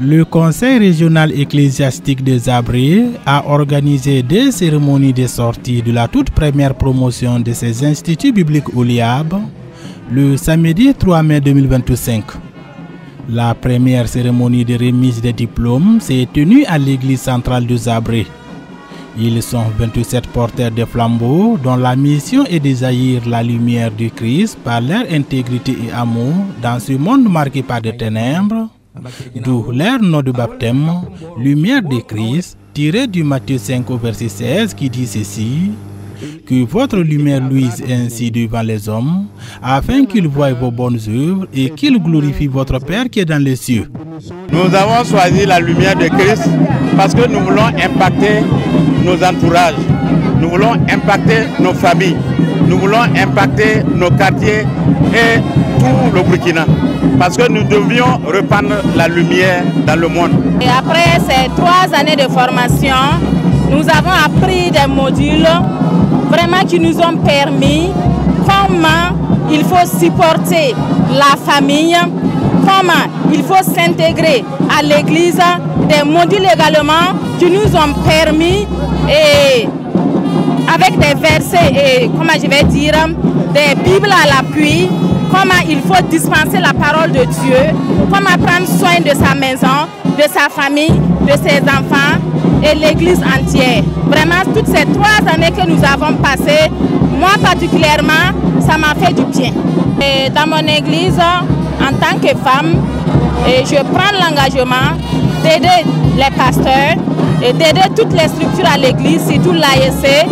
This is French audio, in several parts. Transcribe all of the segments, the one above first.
Le Conseil régional ecclésiastique de Zabré a organisé des cérémonies de sortie de la toute première promotion de ces instituts bibliques au Liab le samedi 3 mai 2025. La première cérémonie de remise des diplômes s'est tenue à l'église centrale de Zabré. Ils sont 27 porteurs de flambeaux dont la mission est de jaillir la lumière du Christ par leur intégrité et amour dans ce monde marqué par des ténèbres. D'où leur nom de baptême, lumière de Christ, tiré du Matthieu 5 au verset 16 qui dit ceci: que votre lumière luise ainsi devant les hommes, afin qu'ils voient vos bonnes œuvres et qu'ils glorifient votre Père qui est dans les cieux. Nous avons choisi la lumière de Christ parce que nous voulons impacter nos entourages, nous voulons impacter nos familles, nous voulons impacter nos quartiers et tout le Burkina. Parce que nous devions répandre la lumière dans le monde. Et après ces 3 années de formation, nous avons appris des modules vraiment qui nous ont permis comment il faut supporter la famille, comment il faut s'intégrer à l'église, des modules également qui nous ont permis, et avec des versets et comment je vais dire, des Bibles à l'appui, comment il faut dispenser la parole de Dieu, comment prendre soin de sa maison, de sa famille, de ses enfants et l'église entière. Vraiment, toutes ces 3 années que nous avons passées, moi particulièrement, ça m'a fait du bien. Et dans mon église, en tant que femme, je prends l'engagement d'aider les pasteurs et d'aider toutes les structures à l'église, surtout l'AEC.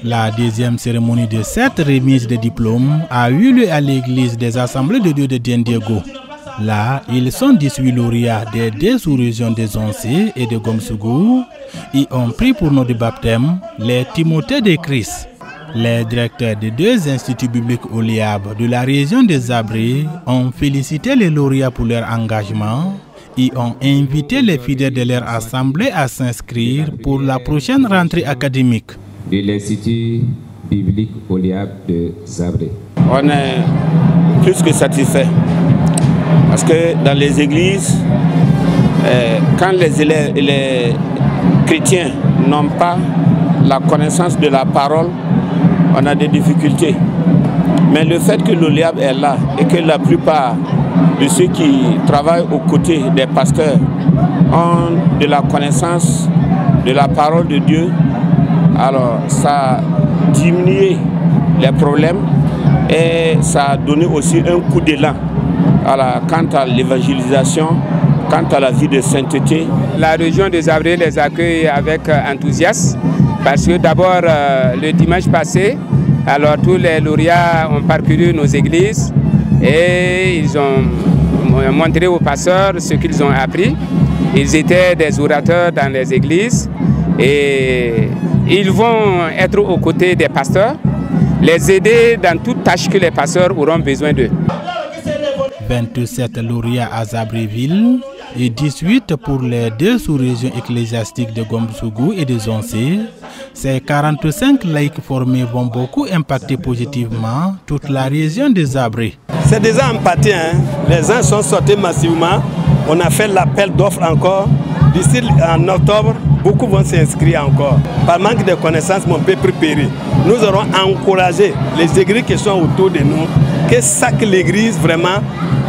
La deuxième cérémonie de cette remise de diplômes a eu lieu à l'église des Assemblées de Dieu de Diendégo. Là, ils sont 18 lauréats des 2 sous-régions des Oncé et de Gomsougou et ont pris pour nom de baptême les Timothées de Christ. Les directeurs des 2 instituts bibliques au Liab de la région de Zabré ont félicité les lauréats pour leur engagement et ont invité les fidèles de leur assemblée à s'inscrire pour la prochaine rentrée académique. De l'Institut biblique au Liab de Zabré. On est plus que satisfait parce que dans les églises, quand les chrétiens n'ont pas la connaissance de la parole, on a des difficultés. Mais le fait que le Liab est là et que la plupart de ceux qui travaillent aux côtés des pasteurs ont de la connaissance de la parole de Dieu, alors ça a diminué les problèmes et ça a donné aussi un coup d'élan quant à l'évangélisation, quant à la vie de sainteté. La région de Zabré les accueille avec enthousiasme parce que d'abord le dimanche passé, alors tous les lauréats ont parcouru nos églises et ils ont montré aux pasteurs ce qu'ils ont appris. Ils étaient des orateurs dans les églises et ils vont être aux côtés des pasteurs, les aider dans toute tâche que les pasteurs auront besoin d'eux. 27 lauréats à Zabréville et 18 pour les 2 sous-régions ecclésiastiques de Gomsougou et de Zoncé. Ces 45 laïcs formés vont beaucoup impacter positivement toute la région de Zabré. C'est déjà empathé, hein? Les gens sont sortis massivement. On a fait l'appel d'offres encore. D'ici en octobre, beaucoup vont s'inscrire encore. Par manque de connaissances, mon peuple périt. Nous aurons encouragé les églises qui sont autour de nous, que chaque église vraiment,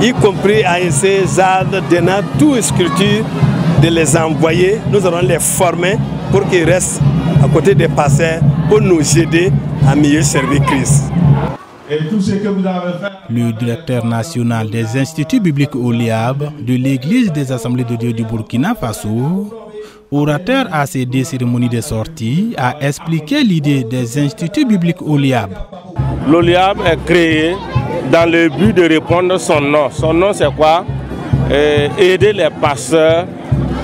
y compris AEC, ZAD, DENA, toute structure, de les envoyer. Nous allons les former pour qu'ils restent à côté des pasteurs pour nous aider à mieux servir Christ. Et tout ce que vous avez fait. Le directeur national des instituts bibliques au Liab de l'Église des Assemblées de Dieu du Burkina Faso, orateur à ces 2 cérémonies de sortie, a expliqué l'idée des instituts bibliques au Liab. Le Liab est créé dans le but de répondre à son nom. Son nom c'est quoi? Aider les pasteurs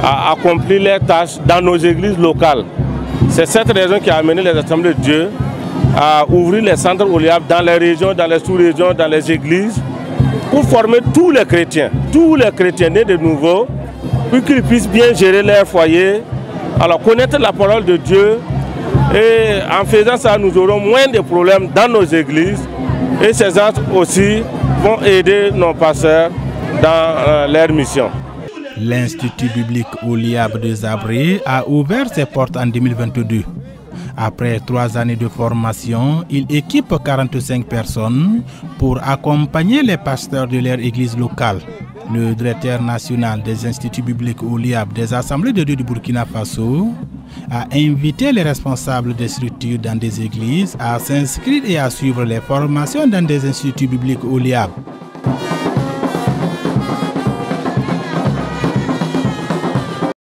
à accomplir leurs tâches dans nos églises locales. C'est cette raison qui a amené les Assemblées de Dieu à ouvrir les centres au Liab dans les régions, dans les sous-régions, dans les églises, pour former tous les chrétiens nés de nouveau, pour qu'ils puissent bien gérer leur foyer, alors connaître la parole de Dieu. Et en faisant ça, nous aurons moins de problèmes dans nos églises. Et ces gens aussi vont aider nos pasteurs dans leur mission. L'Institut biblique Oliab de Zabré a ouvert ses portes en 2022. Après 3 années de formation, il équipe 45 personnes pour accompagner les pasteurs de leur église locale. Le directeur national des instituts bibliques Oliab des Assemblées de Dieu du Burkina Faso a invité les responsables des structures dans des églises à s'inscrire et à suivre les formations dans des instituts bibliques Oliab.